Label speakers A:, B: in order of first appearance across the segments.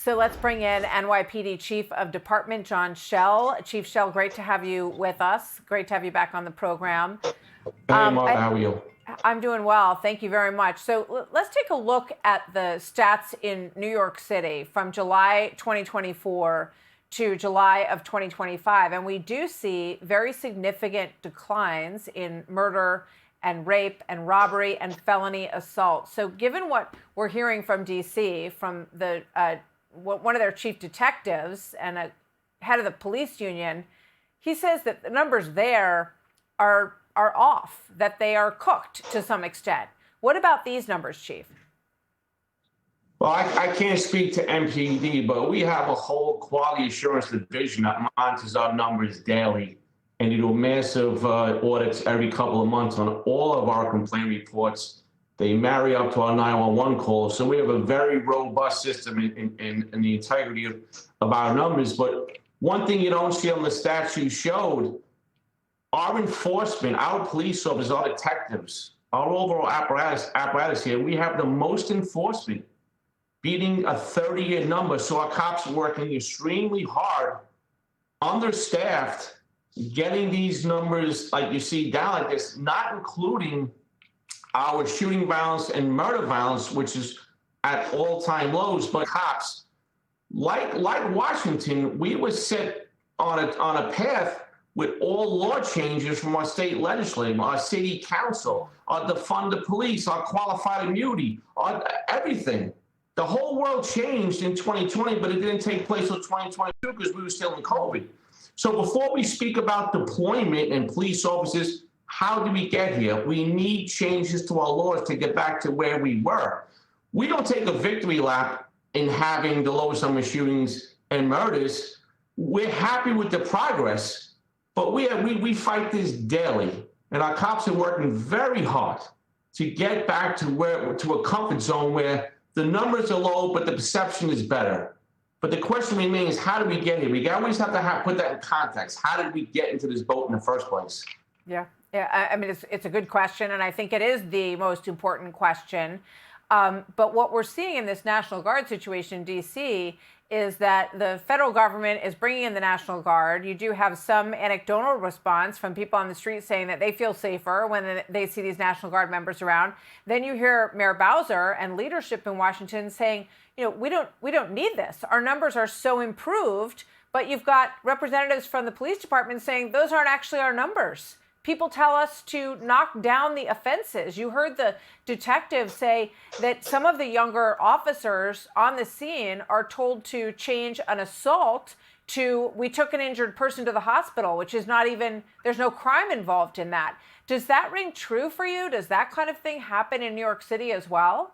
A: So let's bring in NYPD Chief of Department John Schell. Chief Schell, great to have you with us. Great to have you back on the program.
B: Hey, Mark, how are you?
A: I'm doing well. Thank you very much. So let's take a look at the stats in New York City from July 2024 to July of 2025. And we do see very significant declines in murder and rape and robbery and felony assault. So given what we're hearing from D.C., from the one of their chief detectives and a head of the police union, he says that the numbers there are off, that they are cooked to some extent. What about these numbers, Chief?
B: Well, I can't speak to MPD, but we have a whole quality assurance division that monitors our numbers daily, and they do massive audits every couple of months on all of our complaint reports. They marry up to our 911 calls. So we have a very robust system in the integrity of our numbers. But one thing you don't see on the stats you showed, our enforcement, our police officers, our detectives, our overall apparatus here, we have the most enforcement, beating a 30-year number. So our cops are working extremely hard, understaffed, getting these numbers like you see down like this, not including our shooting violence and murder violence, which is at all-time lows. But cops, like Washington, we were set on a path with all law changes from our state legislature, our city council, our defund the police, our qualified immunity, everything. The whole world changed in 2020, but it didn't take place until 2022 because we were still in COVID. So before we speak about deployment and police officers, how did we get here? We need changes to our laws to get back to where we were. We don't take a victory lap in having the lowest number of shootings and murders. We're happy with the progress, but we fight this daily, and our cops are working very hard to get back to a comfort zone where the numbers are low, but the perception is better. But the question remains, how did we get here? We always have to put that in context. How did we get into this boat in the first place?
A: Yeah, I mean, it's a good question, and I think it is the most important question. But what we're seeing in this National Guard situation in D.C. is that the federal government is bringing in the National Guard. You do have some anecdotal response from people on the street saying that they feel safer when they see these National Guard members around. Then you hear Mayor Bowser and leadership in Washington saying, you know, we don't need this. Our numbers are so improved. But you've got representatives from the police department saying those aren't actually our numbers. People tell us to knock down the offenses. You heard the detective say that some of the younger officers on the scene are told to change an assault to we took an injured person to the hospital, which is not even, there's no crime involved in that. Does that ring true for you? Does that kind of thing happen in New York City as well?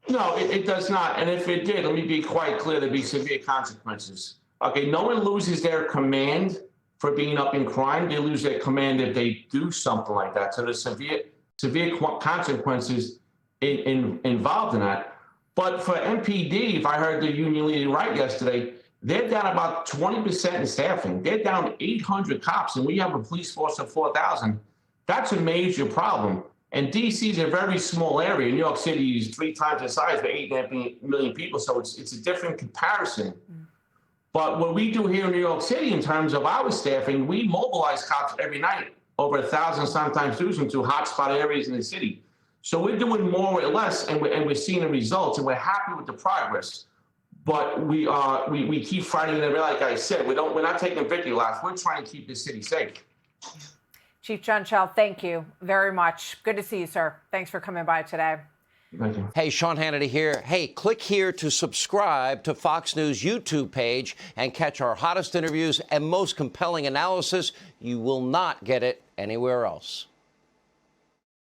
B: No, it does not. And if it did, let me be quite clear, there'd be severe consequences. Okay, no one loses their command for being up in crime. They lose their command if they do something like that. So there's severe consequences involved in that. But for MPD, if I heard the union leader right yesterday, they're down about 20% in staffing. They're down 800 cops, and we have a police force of 4,000. That's a major problem. And D.C. is a very small area. New York City is 3 times the size, but 8.5 million people. So it's a different comparison. But what we do here in New York City in terms of our staffing, we mobilize cops every night, over 1,000, sometimes 2,000, to hotspot areas in the city. So we're doing more or less, and we're seeing the results, and we're happy with the progress. But we keep fighting them. Like I said, we're not taking victory laps. We're trying to keep the city safe.
A: Chief John Schell, thank you very much. Good to see you, sir. Thanks for coming by today.
B: Thank you.
C: Hey, Sean Hannity here. Hey, click here to subscribe to Fox News YouTube page and catch our hottest interviews and most compelling analysis. You will not get it anywhere else.